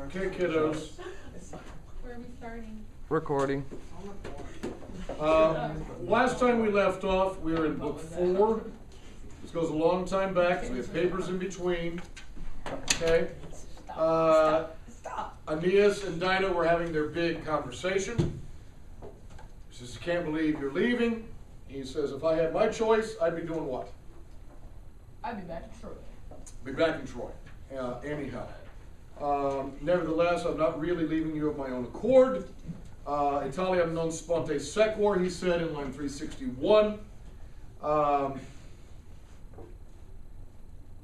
Okay, kiddos. Where are we starting? Recording. Last time we left off, we were in book 4. This goes a long time back, so we have papers in between. Okay. Stop. Aeneas and Dinah were having their big conversation. She says, "Can't believe you're leaving." He says, "If I had my choice, I'd be doing what? I'll be back in Troy. Be back in Troy." Anyhow. Nevertheless, I'm not really leaving you of my own accord. Italiam non sponte sequor, he said in line 361.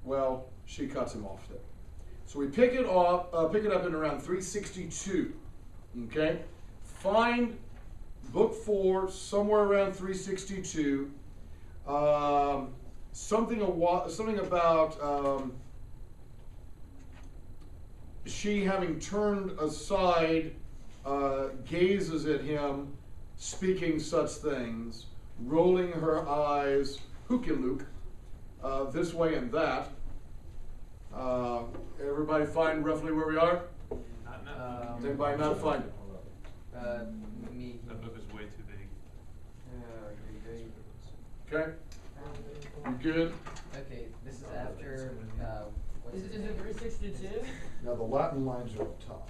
Well, she cuts him off there. So we pick it up in around 362. Okay? Find book 4 somewhere around 362. Something about she, having turned aside, gazes at him, speaking such things, rolling her eyes, hooky-look, this way and that. Everybody find roughly where we are? Does anybody not find it? Me. That book is way too big. Okay? You good? Okay, this is after. Is it 362? Now the Latin lines are up top.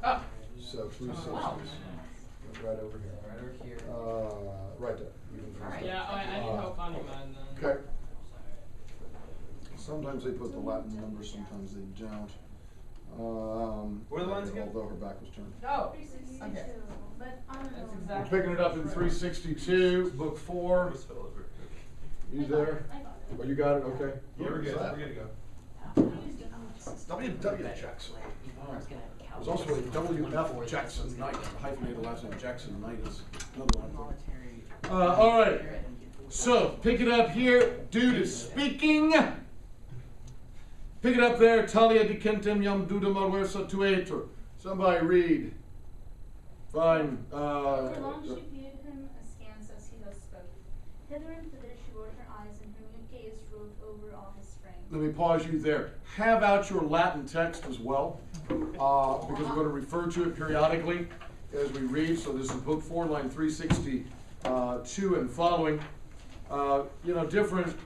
Oh. So 360s. Wow. Right over here. Right over here. Right there. Even Alright. Yeah, I need help finding mine then. Okay. Sometimes they put the Latin numbers, sometimes they don't. What are the lines again? Although her back was turned. Oh. 362. Okay. But I don't know. That's We're exactly. picking it up in 362, book 4. You there? I got it. Oh, you got it? Okay. Yeah, we're good. Where's that? We're good to go. W.W. Jackson. There's also a W.F. Jackson Knight, hyphenated last name Jackson Knight is another one. All right. So, pick it up here. Dude is speaking. Pick it up there. Talia dicentem iam dudum alversa tuetur. Somebody read. Fine. For long she viewed him askance as he thus spoke. Hither and thither she rolled her eyes, and her mute gaze roved over all his frame. Let me pause you there. Have out your Latin text as well, because we're going to refer to it periodically as we read. So this is book 4, line 362 and following. Different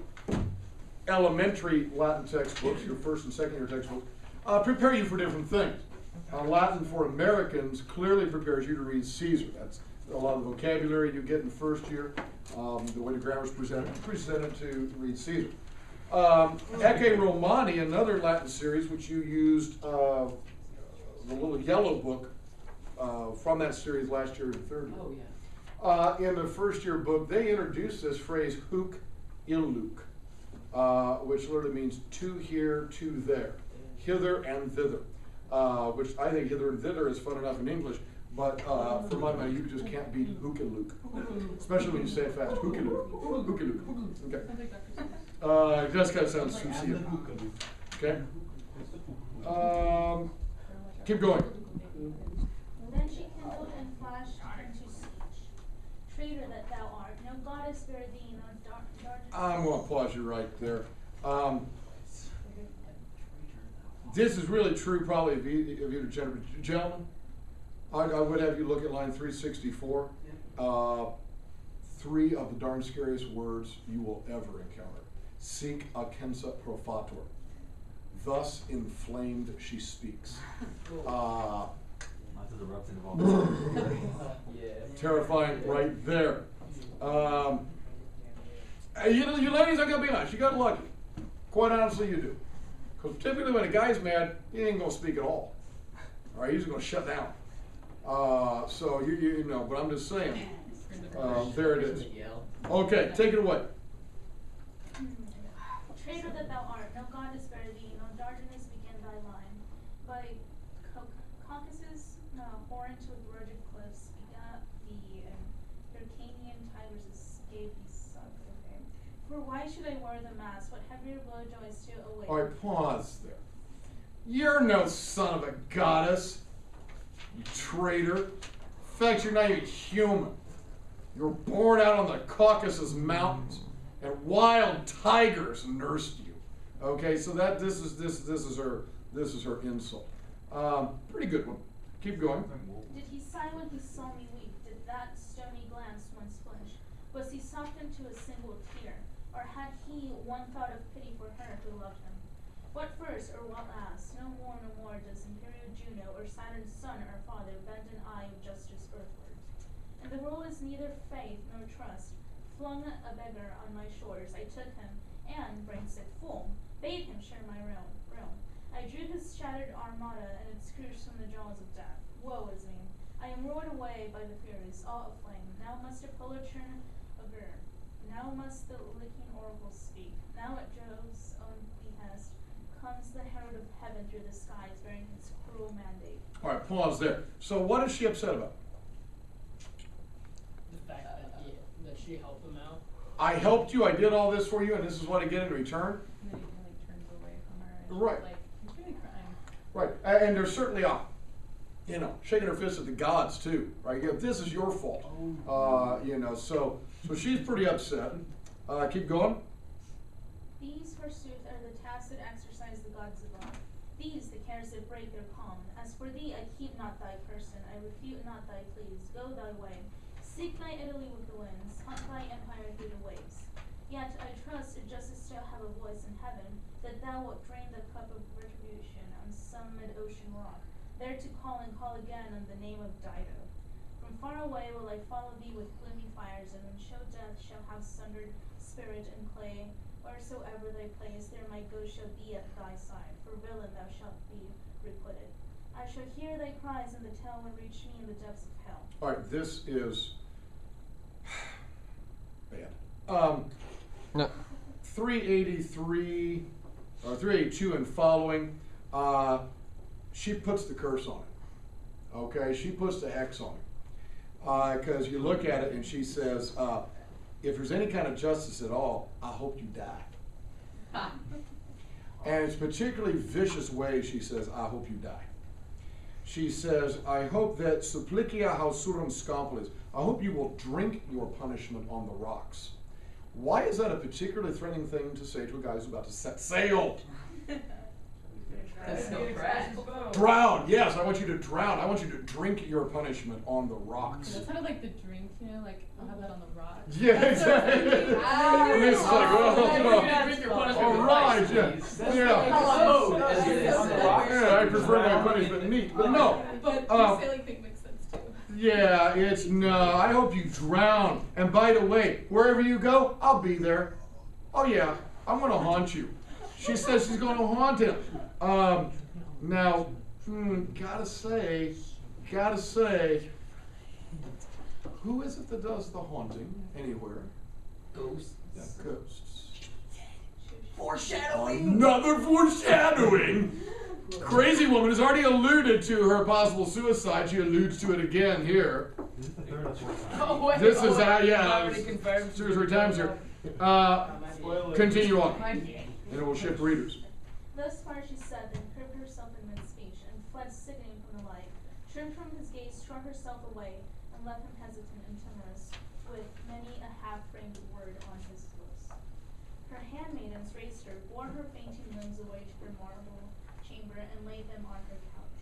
elementary Latin textbooks, your first and second year textbooks, prepare you for different things. Latin for Americans clearly prepares you to read Caesar. That's a lot of the vocabulary you get in first year, the way the grammar is presented to read Caesar. Ecce Romani, another Latin series which you used, the little yellow book from that series last year in third year. Oh, yeah. In the first year book, they introduced this phrase hook illuk, which literally means to here, to there, hither and thither, which I think hither and thither is fun enough in English, but for my money, you just can't beat hook and luke, especially when you say it fast. Hook and luke. Hook and luke. Okay. It does kind of sound sushi. Okay. Keep going. Then she kindled and flashed into speech. Traitor that thou art, no goddess spare thee, no darkness. I'm going to pause you right there. This is really true probably of either gender. Gentlemen, I would have you look at line 364. 3 of the darn scariest words you will ever encounter. Sic accensa profator. Thus inflamed she speaks. Terrifying right there. You ladies, I gotta be honest, you got lucky. Quite honestly, you do. Because typically when a guy's mad, he ain't gonna speak at all. All right, he's gonna shut down. So you know, but I'm just saying. There it is. Okay, take it away. Traitor that thou art, no goddess spare thee, no darkness begin thy line. By Caucasus, horrent with rugged cliffs, begat thee, and Hyrcanian tigers escape thee suck. Okay. For why should I wear the mask? What heavier blow do I still await? All right, pause there. You're no son of a goddess, you traitor. In fact, you're not even human. You were born out on the Caucasus Mountains, and wild tigers nursed you. Okay, so this is her insult. Pretty good one. Keep going. Did he sigh when he saw me weep? Did that stony glance once flinch? Was he softened to a single tear? Or had he one thought of pity for her who loved him? What first or what last? No more does imperial Juno or Saturn's son our father bend an eye of justice earthward. And the world is neither faith nor trust. Flung a beggar on my shores, I took him, and, brain-sick fool, bade him share my realm. I drew his shattered armada and its crews from the jaws of death. Woe is me! I am roared away by the Furies, all aflame. Now must Apollo turn aver. Now must the licking oracle speak. Now at Jove's own behest comes the herald of heaven through the skies, bearing his cruel mandate. All right, pause there. So what is she upset about? The fact that she helped him out. I helped you, I did all this for you, and this is what I get in return? And then he kind of like turns away from her. And Right. She's like, he's really crying. Right, and there's certainly shaking her fist at the gods too, right? This is your fault, so she's pretty upset. Keep going. These, forsooth, are the tasks that exercise the gods above. These, the cares that break their calm. As for thee, I keep not thy person, I refute not thy pleas. Go thy way. Seek thy Italy with the winds, hunt thy empire through the waves. Yet I trust that justice still have a voice in heaven, that thou wilt drain the cup of retribution on some mid-ocean rock, there to call and call again on the name of Dido. From far away will I follow thee with gloomy fires, and when show death shall have sundered spirit and clay, wheresoever thy place, there my ghost shall be at thy side, for villain thou shalt be requited. I shall hear thy cries, and the tale will reach me in the depths of hell. All right, this is bad. 383, or 382 and following, she puts the curse on it. Okay, she puts the hex on it. Because you look at it and she says, if there's any kind of justice at all, I hope you die. And it's particularly vicious way she says, I hope you die. She says, I hope that supplicia hausurum scampolis, I hope you will drink your punishment on the rocks. Why is that a particularly threatening thing to say to a guy who's about to set sail? That's so crash. Drown, yes, I want you to drown. I want you to drink your punishment on the rocks. That's kind of like the drink, like, I'll have that on the rocks. Yeah, exactly. Ah, And this is like, all right, yeah. Hello. Yeah, I prefer my punishment neat, but no. But your sailing thing makes sense too. Yeah, I hope you drown. And by the way, wherever you go, I'll be there. Oh yeah, I'm gonna haunt you. She says she's gonna haunt him. Now, gotta say, who is it that does the haunting anywhere? Ghosts. Yeah, ghosts. Foreshadowing. Another foreshadowing! Crazy woman has already alluded to her possible suicide. She alludes to it again here. This is the third or fourth time. Oh, wait, This is, already confirmed. 2 or 3 times here. Continue on. And it will shift readers. Thus far she said, then cribbed herself in mid-speech, and fled sickening from the light, turned from his gaze, strung herself away, and left him hesitant and timorous, with many a half-framed word on his lips. Her handmaidens raised her, bore her fainting limbs away to her marble chamber, and laid them on her couch.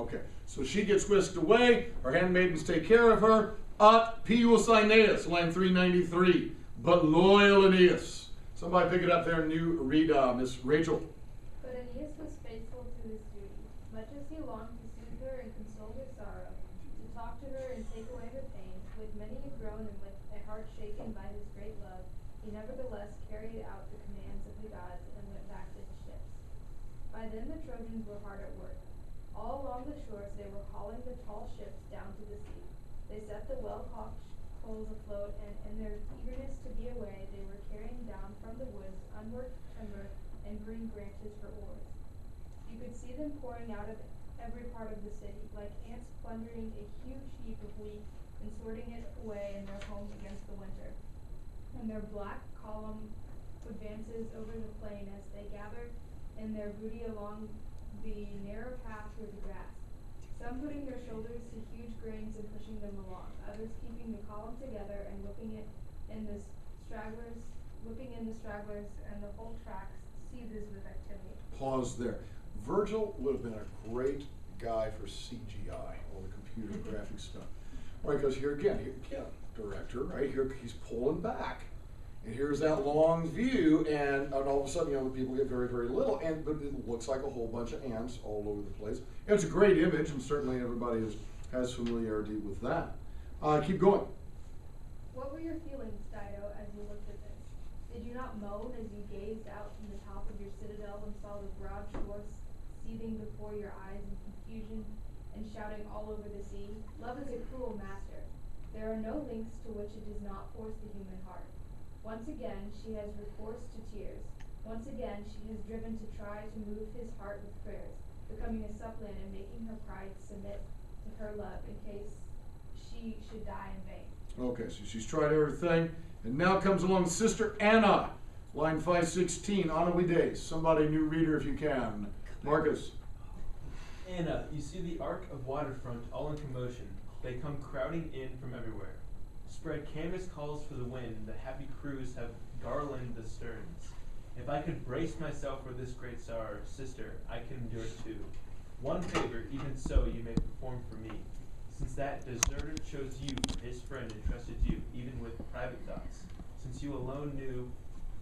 Okay, so she gets whisked away. Her handmaidens take care of her. Up, Pius Aeneas, line 393. But loyal Aeneas. Somebody pick it up there and read Miss Rachel. But Aeneas was faithful to his duty, much as he longed to soothe her and console her sorrow, to talk to her and take away her pain. With many a groan and with a heart shaken by his great love, he nevertheless carried out the commands of the gods and went back to his ships. By then the Trojans were hard at work. All along the shores they were hauling the tall ships down to the sea. They set the well-caulked coals afloat, and in their eagerness to be away, they were carrying down from the woods unworked timber and green branches for oars. You could see them pouring out of every part of the city, like ants plundering a huge heap of wheat and sorting it away in their homes against the winter. And their black column advances over the plain as they gather in their booty along the narrow path through the grass. Some putting their shoulders to huge grains and pushing them along, others keeping the column together and whipping in the stragglers, and the whole track seethes with activity. Pause there. Virgil would have been a great guy for CGI, all the computer graphics stuff. All right, because here again, director, right here, he's pulling back. And here's that long view, and all of a sudden, the people get very, very little, but it looks like a whole bunch of ants all over the place. And it's a great image, and certainly everybody has familiarity with that. Keep going. What were your feelings, Dido, as you looked at this? Did you not moan as you gazed out from the top of your citadel and saw the broad shores seething before your eyes in confusion and shouting all over the sea? Love is a cruel master. There are no links to which it does not force the human heart. Once again, she has recourse to tears. Once again, she has driven to try to move his heart with prayers, becoming a suppliant and making her pride submit to her love in case she should die in vain. Okay, so she's tried everything, and now comes along Sister Anna, line 516, Anna we days. Somebody, new reader if you can. Marcus. Anna, you see the arc of waterfront all in commotion. They come crowding in from everywhere. Spread canvas calls for the wind, the happy crews have garlanded the sterns. If I could brace myself for this great sorrow, sister, I can endure it too. One favor, even so, you may perform for me, since that deserter chose you for his friend and trusted you, even with private thoughts, since you alone knew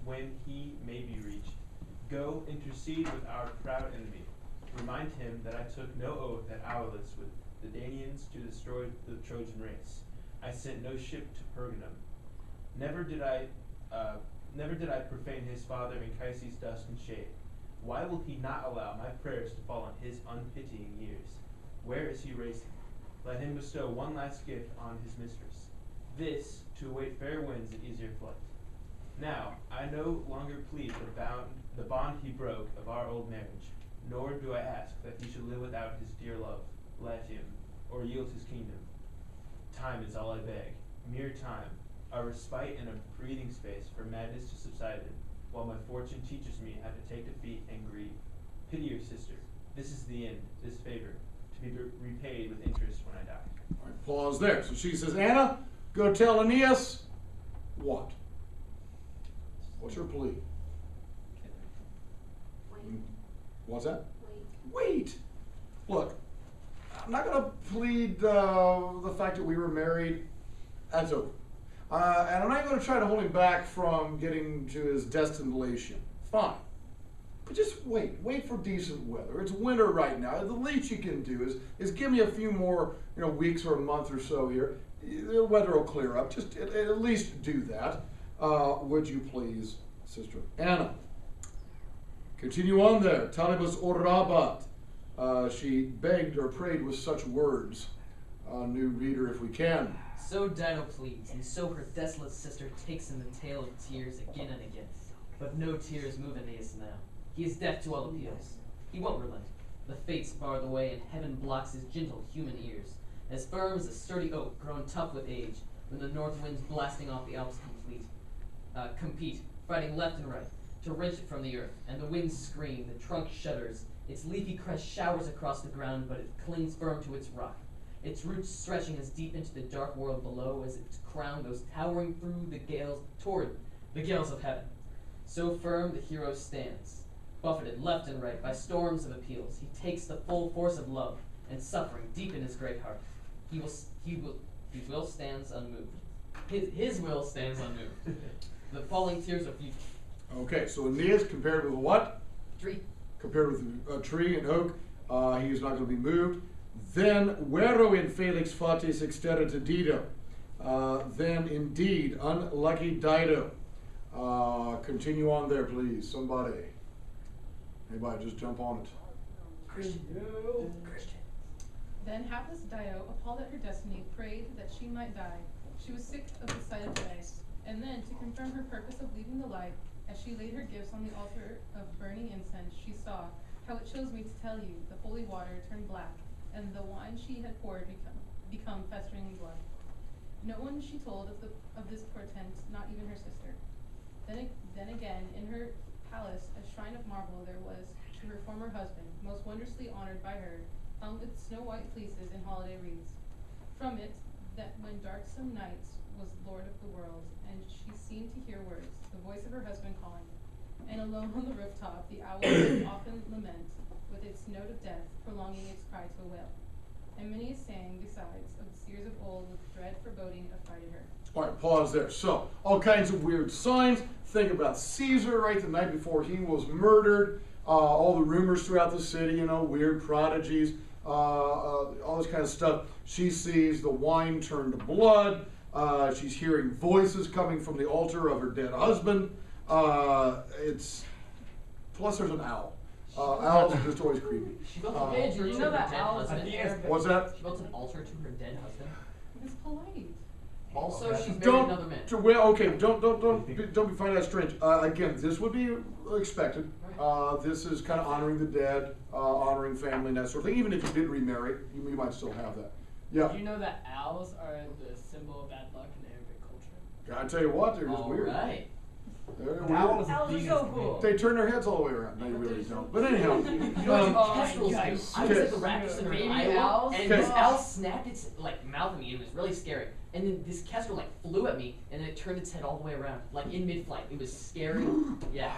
when he may be reached. Go, intercede with our proud enemy. Remind him that I took no oath at Aulis with the Danaans to destroy the Trojan race. I sent no ship to Pergamum. Never did I profane his father Anchises' dust and shade. Why will he not allow my prayers to fall on his unpitying ears? Where is he racing? Let him bestow one last gift on his mistress. This, to await fair winds and easier flight. Now, I no longer plead the bond he broke of our old marriage, nor do I ask that he should live without his dear love, Latium, or yield his kingdom. Time is all I beg, mere time, a respite and a breathing space for madness to subside in, while my fortune teaches me how to take defeat and grieve. Pity your sister. This is the end, this favor, to be repaid with interest when I die. All right, pause there. So she says, Anna, go tell Aeneas what? What's her plea? Wait. What's that? Wait. Wait. Look, I'm not going to plead the fact that we were married. That's over. And I'm not going to try to hold him back from getting to his destination. Fine. But just wait. Wait for decent weather. It's winter right now. The least you can do is give me a few more weeks or a month or so here. The weather will clear up. Just at least do that. Would you please, Sister Anna? Continue on there. Talibus orabat. She begged or prayed with such words. New reader, if we can. So Dido pleads, and so her desolate sister takes in the tale of tears again and again. But no tears move Aeneas now. He is deaf to all appeals. He won't relent. The fates bar the way, and heaven blocks his gentle human ears. As firm as a sturdy oak grown tough with age, when the north winds blasting off the Alps compete, fighting left and right, to wrench it from the earth, and the winds scream, the trunk shudders, its leafy crest showers across the ground, but it clings firm to its rock. Its roots stretching as deep into the dark world below as its crown goes towering through the gales toward the gales of heaven. So firm the hero stands, buffeted left and right by storms of appeals. He takes the full force of love and suffering deep in his great heart. His will stands unmoved. His will stands unmoved. The falling tears are few. Okay, so Aeneas compared with what? Tree. Compared with a tree and oak, he is not going to be moved. Then, vero in felix fatis exterita Dido. Then, indeed, unlucky Dido. Continue on there, please. Somebody. Anybody, just jump on it. Christian. Then hapless Dido, appalled at her destiny, prayed that she might die. She was sick of the sight of day. And then, to confirm her purpose of leaving the light, as she laid her gifts on the altar of burning incense, she saw how it chose me to tell you the holy water turned black, and the wine she had poured become festering blood. No one she told of this portent, not even her sister. Then again, in her palace, a shrine of marble there was to her former husband, most wondrously honored by her, hung with snow-white fleeces and holiday wreaths. From it, that when darksome nights was lord of the world, and she seemed to hear words, the voice of her husband calling. And alone on the rooftop, the owl would often lament, with its note of death, prolonging its cry to a wail. And many a saying, besides, of the seers of old, with dread foreboding affrighted her. All right, pause there. So, all kinds of weird signs. Think about Caesar, right, the night before he was murdered. All the rumors throughout the city, you know, weird prodigies, all this kind of stuff. She sees the wine turn to blood. She's hearing voices coming from the altar of her dead husband. Plus there's an owl. Owls are just always creepy. She built an Hey, altar did you to know her that dead owls husband. in Arabic? What's that? She built an altar to her dead husband. It's polite. Also, Okay. she's married Don't. another man. Well, okay. Don't be finding that strange. Again, this would be expected. This is kind of honoring the dead, honoring family, and that sort of thing. Even if you did remarry, you might still have that. Yeah. Did you know that owls are the symbol of bad luck in Arabic culture? I tell you what, they're just All weird. right. They're An weird. owl is a Owls are Venus so man. cool. They turn their heads all the way around. They really don't. But anyhow, You know what Oh, kestrels do? guys. I was at the Okay. Raptor Center in Baby Iowa, owls? and Okay. this owl snapped its like mouth at me. It was really scary. And then this kestrel like flew at me, and then it turned its head all the way around, like in mid-flight. It was scary. Yeah.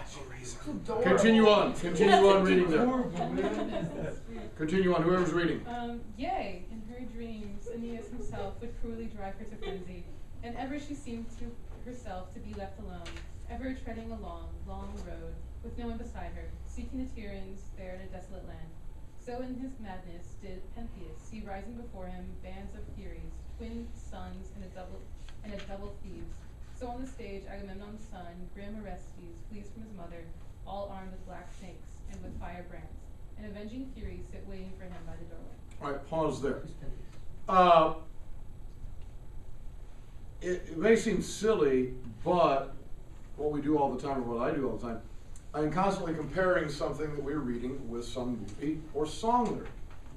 continue on. Continue on reading there. That's weird. Continue on. Whoever's reading. Yea, in her dreams, Aeneas himself would cruelly drive her to frenzy, and ever she seemed to herself to be left alone, ever treading a long, long road, with no one beside her, seeking the Tyrrhens there in a desolate land. So in his madness did Pentheus see rising before him bands of Furies, twin sons and a double Thebes. So on the stage Agamemnon's son, grim Orestes, flees from his mother, all armed with black snakes and with firebrands, and avenging Furies sit waiting for him by the doorway. All right, pause there. Who's Pentheus? It may seem silly, but what we do all the time, or what I do all the time, I'm constantly comparing something that we're reading with some movie or song lyric.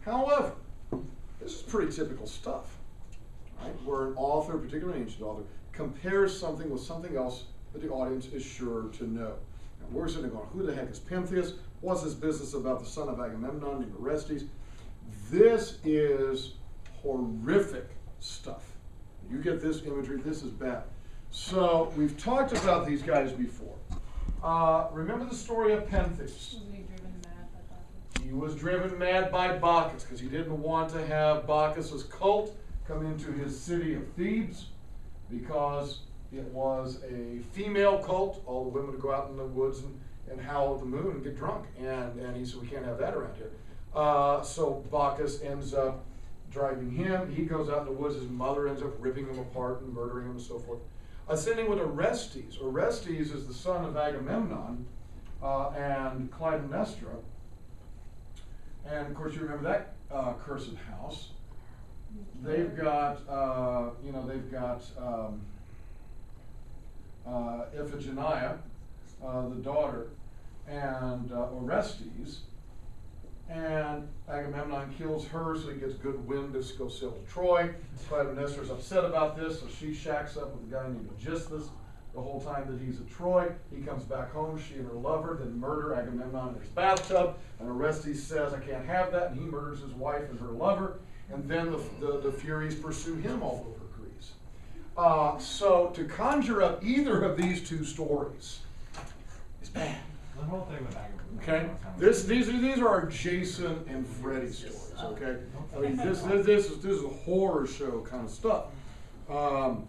However, this is pretty typical stuff, right? Where an author, particularly an ancient author, compares something with something else that the audience is sure to know. Now, we're sitting going, who the heck is Pentheus? What's this business about the son of Agamemnon named Orestes? This is horrific stuff. You get this imagery, this is bad. So we've talked about these guys before. Remember the story of Pentheus. Wasn't he driven mad by Bacchus? He was driven mad by Bacchus because he didn't want to have Bacchus's cult come into his city of Thebes because it was a female cult. All the women would go out in the woods and howl at the moon and get drunk. And he said, we can't have that around here. So Bacchus ends up driving him. He goes out in the woods. His mother ends up ripping him apart and murdering him and so forth. Ascending with Orestes. Orestes is the son of Agamemnon and Clytemnestra. And of course, you remember that cursed house. They've got, Iphigenia, the daughter, and Orestes. And Agamemnon kills her, so he gets good wind to go sail to Troy. Clytemnestra's upset about this, so she shacks up with a guy named Aegisthus the whole time that he's at Troy. He comes back home, she and her lover then murder Agamemnon in his bathtub, and Orestes says, I can't have that, and he murders his wife and her lover, and then the Furies pursue him all over Greece. So to conjure up either of these two stories is bad. The whole thing with Agamemnon. Okay, these are our Jason and Freddy stories. Okay, I mean this is a horror show kind of stuff. Now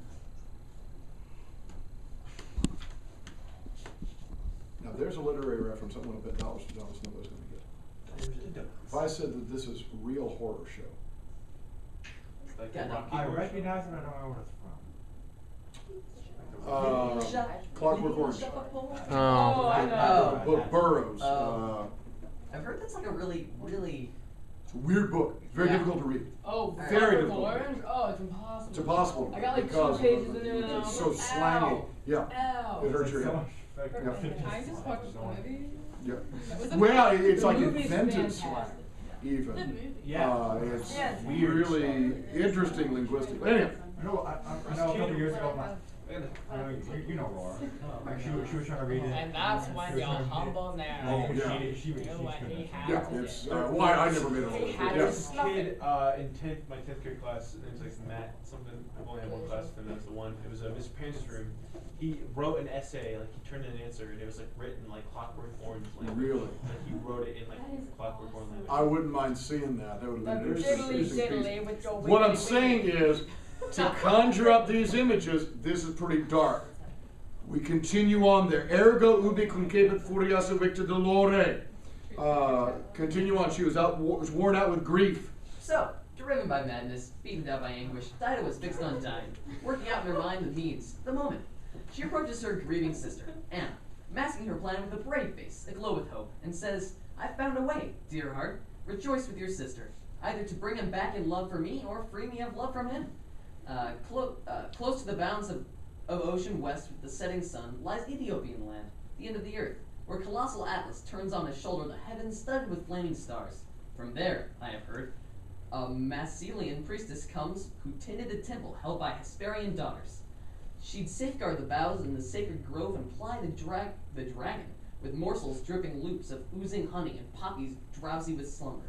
there's a literary reference I want to bet dollars to dollars nobody's going to get. If I said that this is real horror show, Like Yeah, no, Rocky I Horror Show. recognize it, I don't know where it's Clockwork Orange, Oh, I know. book Burroughs. I've heard that's like a really, really. It's a weird book. It's very Yeah. difficult to read. Oh, Very Clockwork difficult. Orange? Oh, it's impossible. It's impossible. I got like because 2 pages in there and I it's was so like, slangy. ow. Yeah, Ow. it hurts your So head. much effect. I just watched the movie. Yeah. That was Well, amazing. it's like The movie's invented fantastic. slang, The even. movie. Yeah. It's Yeah. Weird really interesting linguistic. Anyway, I know a couple years ago, you know Laura. she was trying to read it. And that's when She you're was trying to read it. humble now. Oh, yeah. She You know what he had Yeah, to it's, do. why I never made it He over. had Yeah. to This snuff kid it. in my 10th grade class, his name's like Matt something. I've only had one class with him. That was the one. It was Mr. Pan's room. He wrote an essay, like he turned in an answer, and it was like written like Clockwork Orange language. Really? Like he wrote it in like That is Clockwork Orange language. I wouldn't mind seeing that. That would have been Diddly interesting. diddly with your What I'm wiggly saying wiggly. is, to conjure up these images, this is pretty dark. We continue on there. Ergo ubi concebit furias victa dolore. Continue on. She was worn out with grief. So, driven by madness, beaten down by anguish, Dido was fixed on dying, working out in her mind the needs, the moment. She approaches her grieving sister, Anna, masking her plan with a brave face, aglow with hope, and says, "I've found a way, dear heart. Rejoice with your sister, either to bring him back in love for me or free me of love from him." Close to the bounds of ocean west with the setting sun lies Ethiopian land, the end of the earth, where colossal Atlas turns on his shoulder the heavens studded with flaming stars. From there, I have heard, a Massilian priestess comes who tended a temple held by Hesperian daughters. She'd safeguard the boughs in the sacred grove and ply the dragon with morsels dripping loops of oozing honey and poppies drowsy with slumber.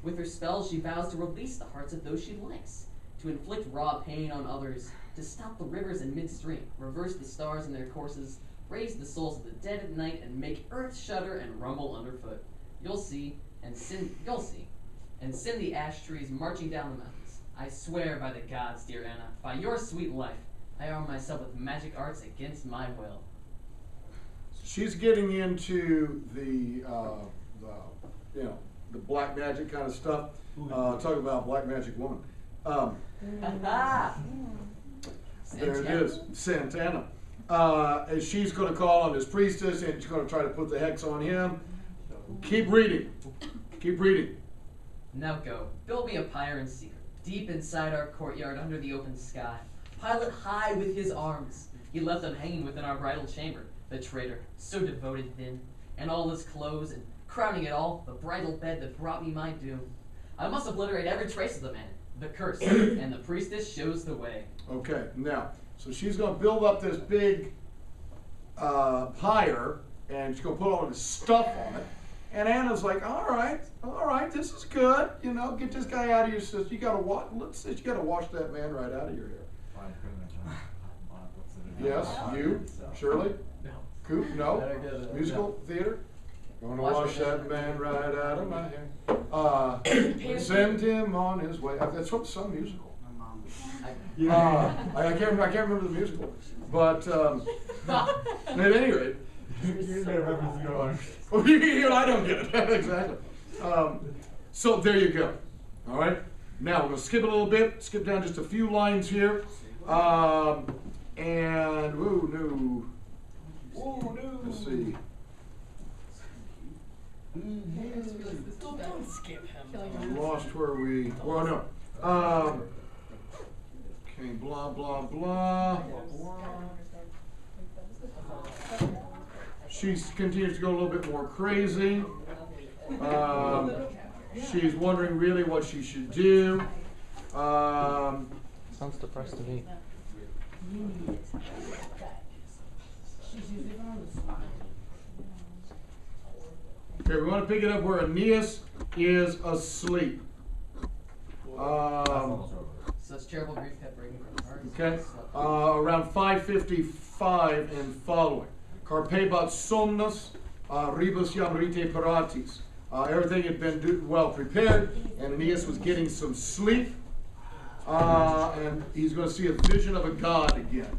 With her spells, she vows to release the hearts of those she likes, to inflict raw pain on others, to stop the rivers in midstream, reverse the stars in their courses, raise the souls of the dead at night, and make earth shudder and rumble underfoot. You'll see, and send the ash trees marching down the mountains. I swear by the gods, dear Anna, by your sweet life, I arm myself with magic arts against my will. She's getting into the the black magic kind of stuff. Talking about black magic woman. Ha There it is, Santana. And she's going to call on this priestess, and she's going to try to put the hex on him. Keep reading. Keep reading. Now go, build me a pyre in secret, deep inside our courtyard under the open sky. Pile it high with his arms. He left them hanging within our bridal chamber, the traitor, so devoted then, and all his clothes, and crowning it all, the bridal bed that brought me my doom. I must obliterate every trace of the man, the curse, and the priestess shows the way. Okay, now, so she's going to build up this big pyre, and she's going to put all of this stuff on it. And Anna's like, all right, this is good. You know, get this guy out of your system. You got to wash. You got to wash that man right out of your hair. Yes, you, Shirley, No. Coop, no, Better get it. musical theater. Gonna Wash wash your that man right out of my hair. Send him on his way. That's from some musical. I can't remember the musical, but at any rate. You made a reference to go on. I don't get it. Exactly. So there you go. All right. Now we're going to skip a little bit. Skip down just a few lines here. And let's see. Don't skip him. I lost where we. Well, no. Okay. Blah blah blah. She continues to go a little bit more crazy. She's wondering really what she should do. Sounds depressed to me. Okay, we want to pick it up where Aeneas is asleep. Such terrible grief kept breaking from her. Okay, around 5:55 and following. Carpebat somnus, rebus jam rite paratis. Everything had been well prepared, and Aeneas was getting some sleep. And he's going to see a vision of a god again.